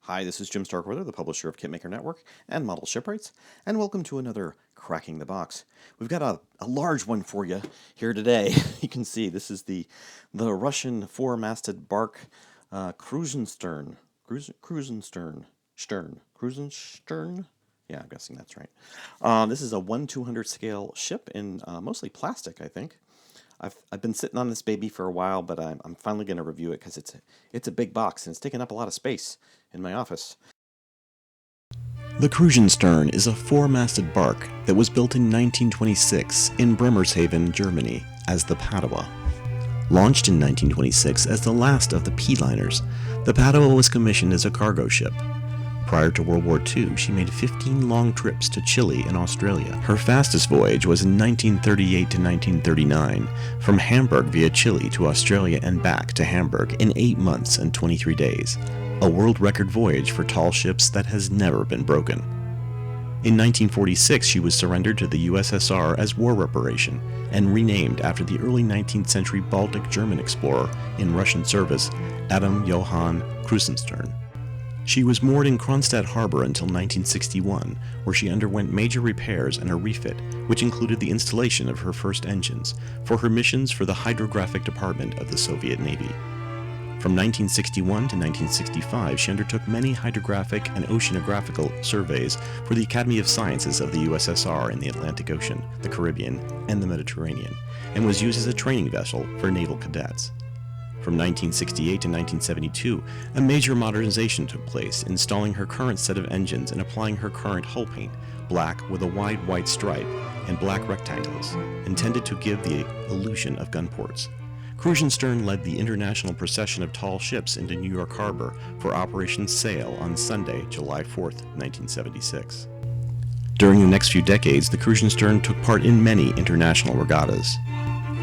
Hi, this is Jim Starkweather, the publisher of Kitmaker Network and Model Shipwrights, and welcome to another Cracking the Box. We've got a large one for you here today. You can see this is the Russian four-masted barque Kruzenshtern. Kruzenshtern? Yeah, I'm guessing that's right. This is a 1/200 scale ship in mostly plastic, I think. I've been sitting on this baby for a while, but I'm finally going to review it because it's a big box and it's taking up a lot of space in my office. The Kruzenshtern is a four-masted barque that was built in 1926 in Bremerhaven, Germany, as the Padua. Launched in 1926 as the last of the P-liners, the Padua was commissioned as a cargo ship. Prior to World War II, she made 15 long trips to Chile and Australia. Her fastest voyage was in 1938 to 1939, from Hamburg via Chile to Australia and back to Hamburg in 8 months and 23 days, a world record voyage for tall ships that has never been broken. In 1946, she was surrendered to the USSR as war reparation and renamed after the early 19th century Baltic German explorer in Russian service, Adam Johann Kruzenshtern. She was moored in Kronstadt Harbor until 1961, where she underwent major repairs and a refit, which included the installation of her first engines for her missions for the Hydrographic Department of the Soviet Navy. From 1961 to 1965, she undertook many hydrographic and oceanographical surveys for the Academy of Sciences of the USSR in the Atlantic Ocean, the Caribbean, and the Mediterranean, and was used as a training vessel for naval cadets. From 1968 to 1972, a major modernization took place, installing her current set of engines and applying her current hull paint, black with a wide white stripe and black rectangles, intended to give the illusion of gun ports. Kruzenshtern led the international procession of tall ships into New York Harbor for Operation Sail on Sunday, July 4, 1976. During the next few decades, the Kruzenshtern took part in many international regattas.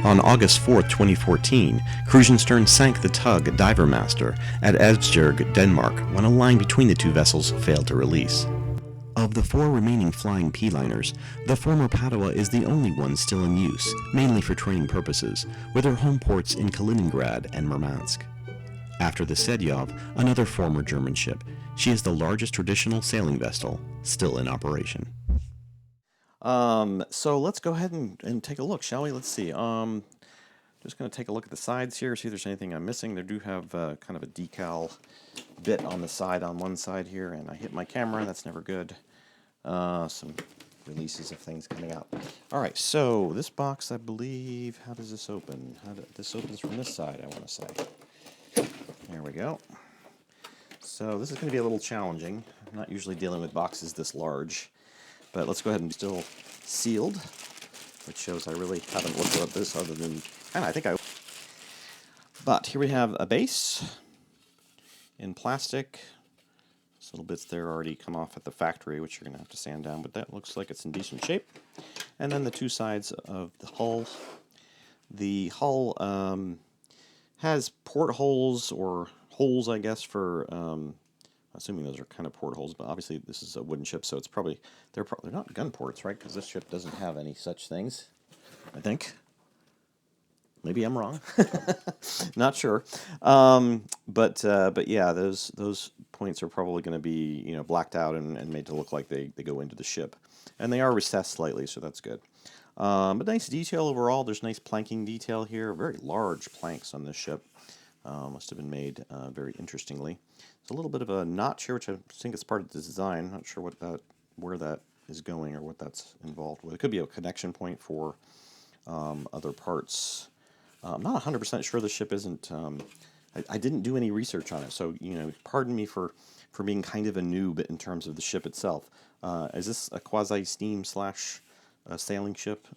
On August 4, 2014, Kruzenshtern sank the tug Divermaster at Esbjerg, Denmark, when a line between the two vessels failed to release. Of the 4 remaining flying P-liners, the former Padua is the only one still in use, mainly for training purposes, with her home ports in Kaliningrad and Murmansk. After the Sedyov, another former German ship, she is the largest traditional sailing vessel still in operation. So let's go ahead and take a look, shall we? Let's see. Just going to take a look at the sides here, see if there's anything I'm missing. They do have kind of a decal bit on the side, on one side here, and I hit my camera. That's never good. Some releases of things coming out. All right, so this box, I believe, how does this open? This opens from this side, I want to say. There we go. So this is going to be a little challenging. I'm not usually dealing with boxes this large. But let's go ahead and still sealed, which shows I really haven't looked at this other than, and I think I. But here we have a base in plastic. These little bits there already come off at the factory, which you're going to have to sand down, but that looks like it's in decent shape. And then the two sides of the hull. The hull has portholes or holes, I guess, for. Assuming those are kind of portholes, but obviously this is a wooden ship, so it's probably they're not gun ports, right? Because this ship doesn't have any such things, I think. Maybe I'm wrong. Not sure. But yeah, those points are probably going to be blacked out and made to look like they go into the ship, and they are recessed slightly, so that's good. But nice detail overall. There's nice planking detail here. Very large planks on this ship. Must have been made very interestingly. There's a little bit of a notch here, which I think is part of the design. Not sure where that is going or what that's involved with. It could be a connection point for other parts. I'm not 100% sure the ship isn't. I didn't do any research on it, so pardon me for being kind of a noob in terms of the ship itself. Is this a quasi-steam / sailing ship?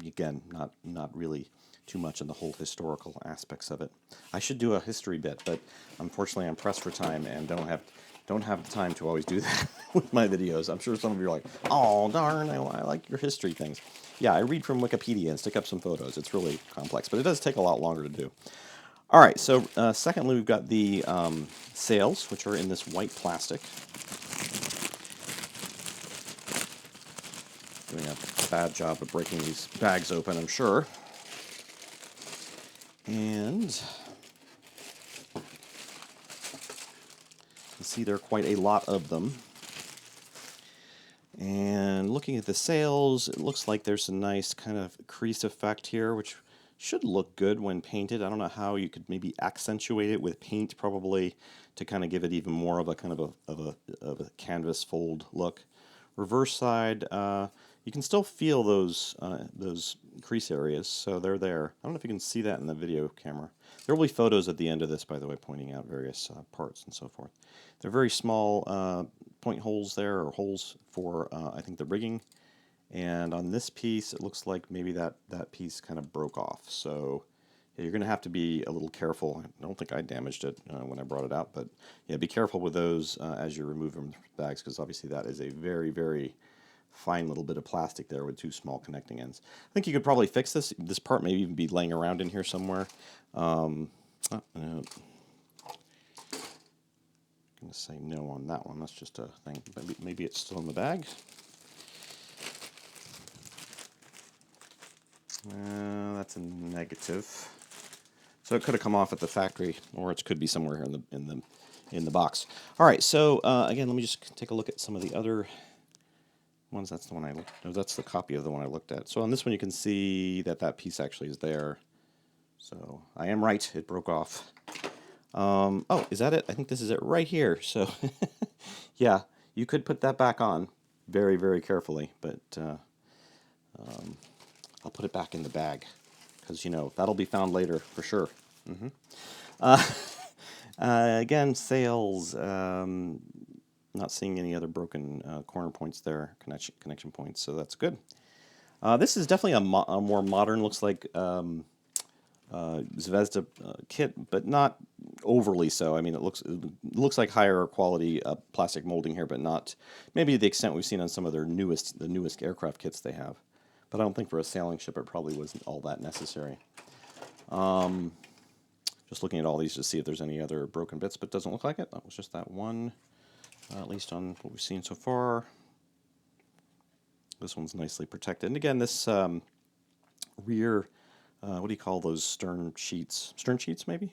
Again, not really too much on the whole historical aspects of it. I should do a history bit, but unfortunately I'm pressed for time and don't have the time to always do that with my videos. I'm sure some of you are like, oh darn, I like your history things. Yeah, I read from Wikipedia and stick up some photos. It's really complex, but it does take a lot longer to do. All right, so secondly, we've got the sails, which are in this white plastic. Doing a bad job of breaking these bags open, I'm sure. And see there are quite a lot of them. And looking at the sails, it looks like there's a nice kind of crease effect here, which should look good when painted. I don't know how you could maybe accentuate it with paint, probably to kind of give it even more of a kind of a canvas fold look. Reverse side, you can still feel those crease areas, so they're there. I don't know if you can see that in the video camera. There will be photos at the end of this, by the way, pointing out various parts and so forth. They're very small point holes there, or holes for, I think, the rigging. And on this piece, it looks like maybe that piece kind of broke off. So yeah, you're going to have to be a little careful. I don't think I damaged it when I brought it out, but yeah, be careful with those as you remove them from the bags, because obviously that is a very, very fine little bit of plastic there with two small connecting ends. I think you could probably fix this. This part may even be laying around in here somewhere. I'm going to say no on that one. That's just a thing. Maybe it's still in the bag. That's a negative. So it could have come off at the factory, or it could be somewhere in the box. All right. So again, let me just take a look at some of the other ones. That's the one I looked. No, that's the copy of the one I looked at. So on this one, you can see that piece actually is there. So I am right. It broke off. Oh, is that it? I think this is it right here. So yeah, you could put that back on very, very carefully, but I'll put it back in the bag, because, you know, that'll be found later for sure. Again, sails, not seeing any other broken corner points there, connection points, so that's good. This is definitely a more modern, looks like Zvezda kit, but not overly so. I mean, it looks like higher quality plastic molding here, but not maybe to the extent we've seen on some of their newest aircraft kits they have. But I don't think for a sailing ship it probably wasn't all that necessary. Just looking at all these to see if there's any other broken bits, but it doesn't look like it. That was just that one, at least on what we've seen so far. This one's nicely protected. And again, this rear, what do you call those stern sheets? Stern sheets, maybe?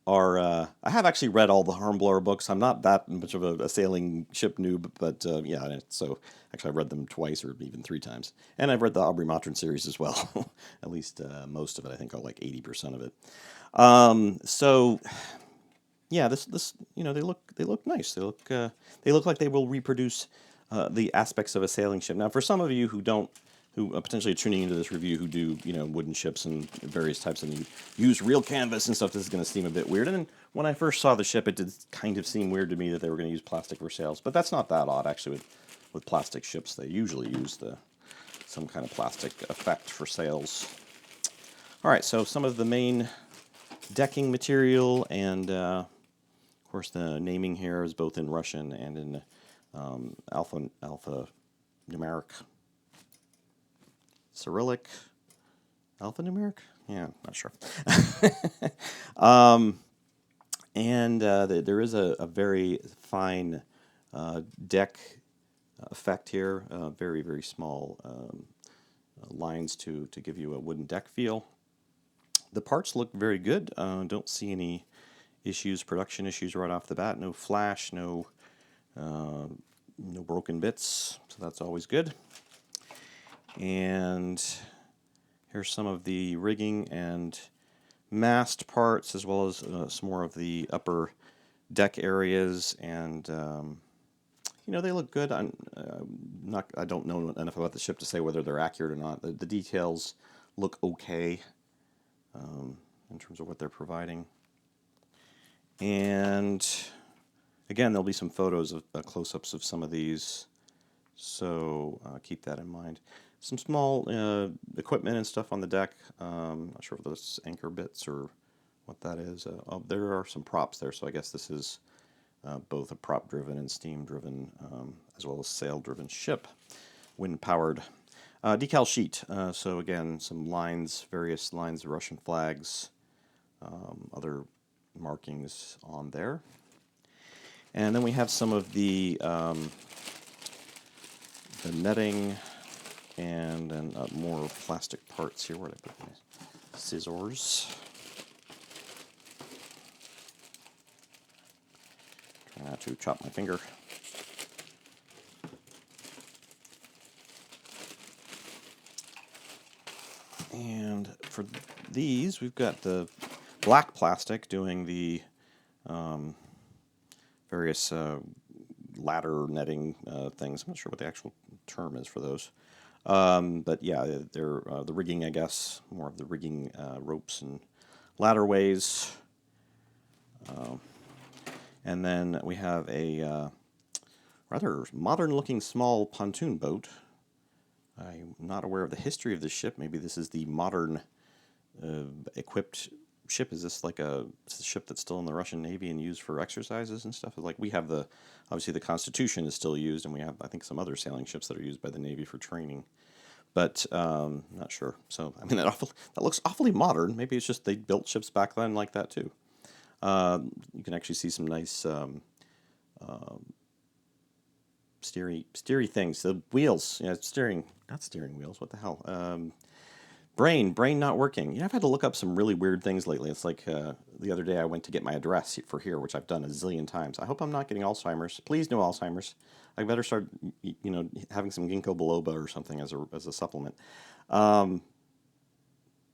I have actually read all the Hornblower books. I'm not that much of a sailing ship noob, but yeah, so actually I've read them twice or even 3 times. And I've read the Aubrey Maturin series as well, at least most of it, I think, or like 80% of it. So yeah, this you know, they look nice. They look like they will reproduce the aspects of a sailing ship. Now, for some of you who potentially are tuning into this review, who do, you know, wooden ships and various types, and you use real canvas and stuff, this is going to seem a bit weird. And when I first saw the ship, it did kind of seem weird to me that they were going to use plastic for sails, but that's not that odd, actually. With plastic ships, they usually use some kind of plastic effect for sails. All right, so some of the main decking material, and of course the naming here is both in Russian and in alphanumeric. Cyrillic, alphanumeric? Yeah, not sure. And there is a very fine deck effect here, very, very small lines to give you a wooden deck feel. The parts look very good. Don't see any production issues right off the bat. No flash, no broken bits, so that's always good. And here's some of the rigging and mast parts, as well as some more of the upper deck areas. And you know, they look good. I don't know enough about the ship to say whether they're accurate or not. The details look okay in terms of what they're providing. And again, there'll be some photos of close-ups of some of these, so keep that in mind. Some small equipment and stuff on the deck. Not sure if those anchor bits or what that is. There are some props there, so I guess this is both a prop-driven and steam-driven, as well as sail-driven ship, wind-powered. Decal sheet. So again, some lines, various lines of Russian flags, other markings on there. And then we have some of the netting, and then more plastic parts here. Where did I put my scissors? had to chop my finger. And for these, we've got the black plastic doing the various ladder netting things. I'm not sure what the actual term is for those. But yeah, they're the rigging, I guess, more of the rigging ropes and ladderways. And then we have a rather modern-looking small pontoon boat. I'm not aware of the history of this ship. Maybe this is the modern equipped ship. Is this like a ship that's still in the Russian Navy and used for exercises and stuff? Like we have obviously the Constitution is still used, and we have, I think, some other sailing ships that are used by the Navy for training. But not sure. So I mean, that looks awfully modern. Maybe it's just they built ships back then like that too. You can actually see some nice steery things. The wheels, not steering wheels. What the hell? Brain not working. I've had to look up some really weird things lately. It's like the other day I went to get my address for here, which I've done a zillion times. I hope I'm not getting Alzheimer's. Please no Alzheimer's. I better start, having some ginkgo biloba or something as a supplement.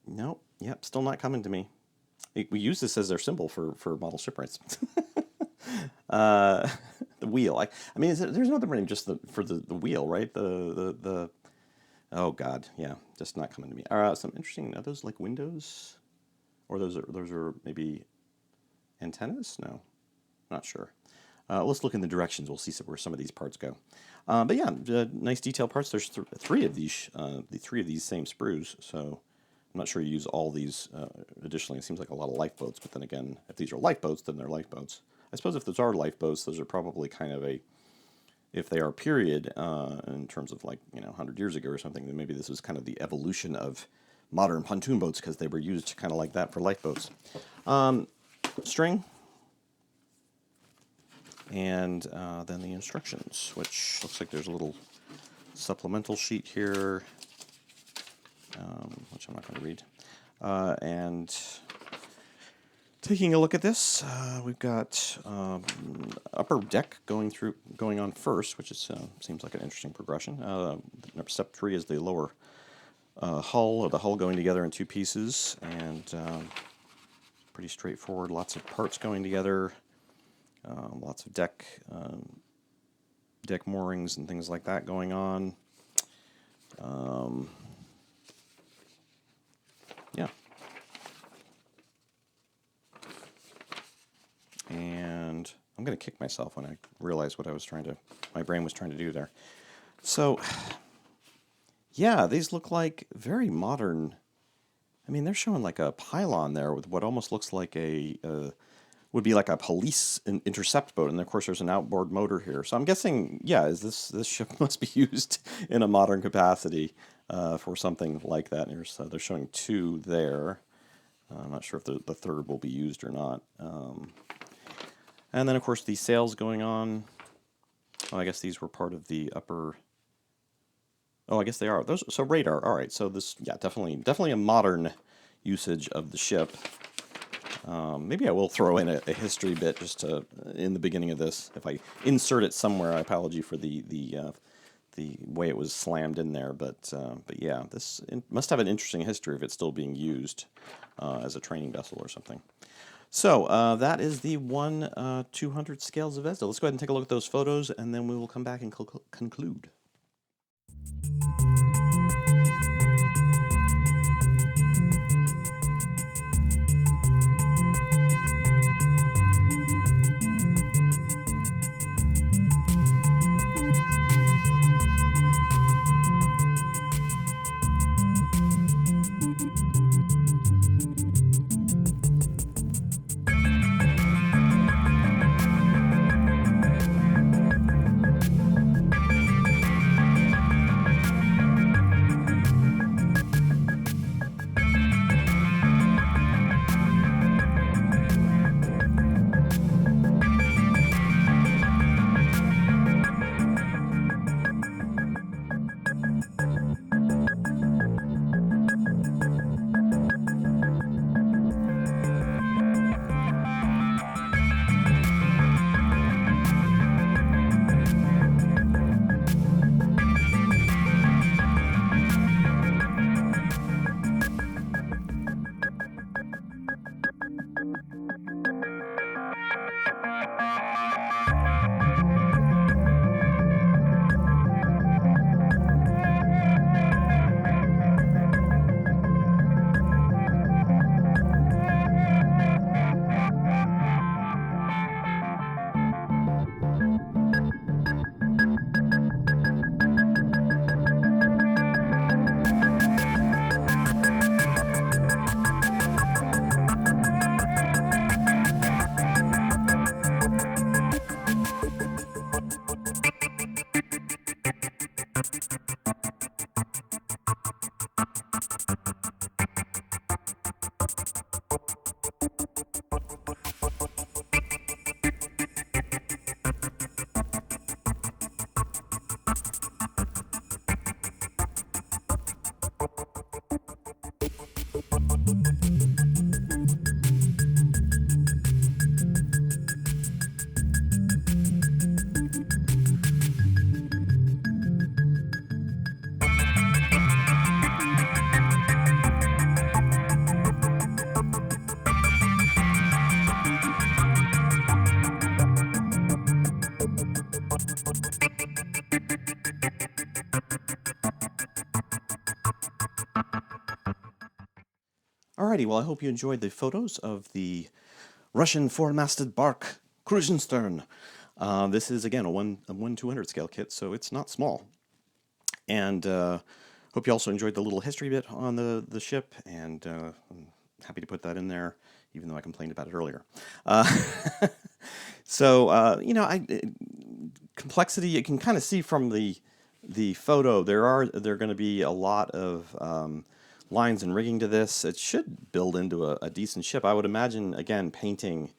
Nope. Yep. Still not coming to me. We use this as their symbol for model shipwrights. The wheel. I mean, there's no other name just for the wheel, right? The oh God, yeah, just not coming to me. Some interesting. Are those like windows, or those are maybe antennas? No, not sure. Let's look in the directions. We'll see where some of these parts go. But yeah, nice detailed parts. There's three of these same sprues. So I'm not sure you use all these additionally. It seems like a lot of lifeboats, but then again, if these are lifeboats, then they're lifeboats. I suppose if those are lifeboats, those are probably kind of if they are period in terms of 100 years ago or something, then maybe this is kind of the evolution of modern pontoon boats because they were used kind of like that for lifeboats. String. And then the instructions, which looks like there's a little supplemental sheet here, which I'm not going to read. And taking a look at this, we've got upper deck going on first, which seems like an interesting progression. Step 3 is the lower hull, or the hull going together in two pieces, and pretty straightforward. Lots of parts going together. Lots of deck moorings and things like that going on. Yeah. And I'm going to kick myself when I realize what my brain was trying to do there. So, yeah, these look like very modern. I mean, they're showing like a pylon there with what almost looks like would be like a police intercept boat, and of course there's an outboard motor here. So I'm guessing, yeah, this ship must be used in a modern capacity for something like that. And they're showing 2 there. I'm not sure if the third will be used or not. And then of course the sails going on. Oh, I guess these were part of the upper. Oh, I guess they are. So radar. All right. So this, yeah, definitely a modern usage of the ship. Maybe I will throw in a history bit just in the beginning of this. If I insert it somewhere, I apologize for the way it was slammed in there. But yeah, this must have an interesting history if it's still being used as a training vessel or something. So that is the 1/200 scale Zvezda. Let's go ahead and take a look at those photos, and then we will come back and conclude. Alrighty, well, I hope you enjoyed the photos of the Russian four-masted barque Kruzenshtern. This is, again, a 1/200 scale kit, so it's not small. And hope you also enjoyed the little history bit on the ship, and I'm happy to put that in there, even though I complained about it earlier. Uh, complexity, you can kind of see from the photo, there are going to be a lot of lines and rigging to this. It should build into a decent ship. I would imagine, again, painting.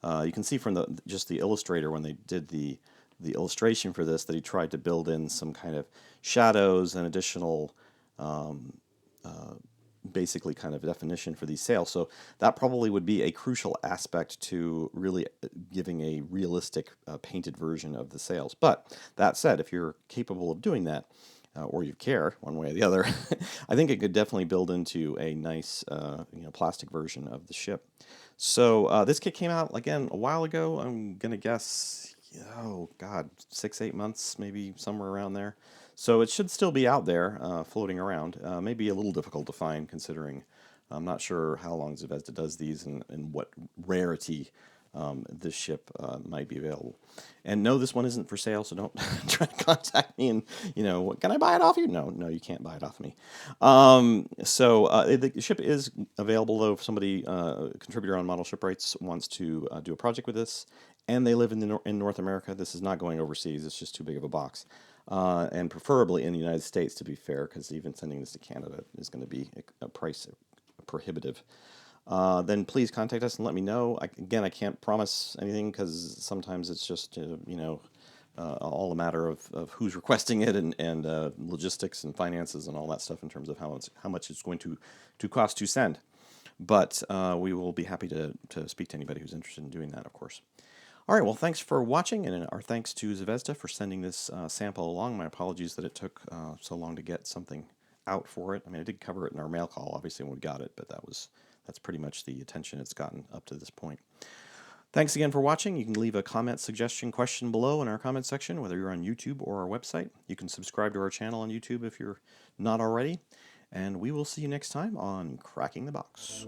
You can see from just the illustrator when they did the illustration for this that he tried to build in some kind of shadows and additional basically kind of definition for these sails. So that probably would be a crucial aspect to really giving a realistic painted version of the sails. But that said, if you're capable of doing that, or you care one way or the other, I think it could definitely build into a nice plastic version of the ship. So this kit came out again a while ago. I'm gonna guess, oh God, 6-8 months, maybe somewhere around there. So it should still be out there, floating around. Maybe a little difficult to find, considering I'm not sure how long Zvezda does these and what rarity this ship might be available. And no, this one isn't for sale, so don't try to contact me and, can I buy it off you? No, you can't buy it off me. The ship is available, though, if somebody, contributor on Model Shipwrights, wants to do a project with this, and they live in North America. This is not going overseas. It's just too big of a box. And preferably in the United States, to be fair, because even sending this to Canada is going to be a price prohibitive. Then please contact us and let me know. I can't promise anything because sometimes it's just, all a matter of who's requesting it and logistics and finances and all that stuff in terms of how much it's going to cost to send. But we will be happy to speak to anybody who's interested in doing that, of course. All right, well, thanks for watching, and our thanks to Zvezda for sending this sample along. My apologies that it took so long to get something out for it. I mean, I did cover it in our mail call, obviously, when we got it, but that's pretty much the attention it's gotten up to this point. Thanks again for watching. You can leave a comment, suggestion, question below in our comment section, whether you're on YouTube or our website. You can subscribe to our channel on YouTube if you're not already. And we will see you next time on Cracking the Box.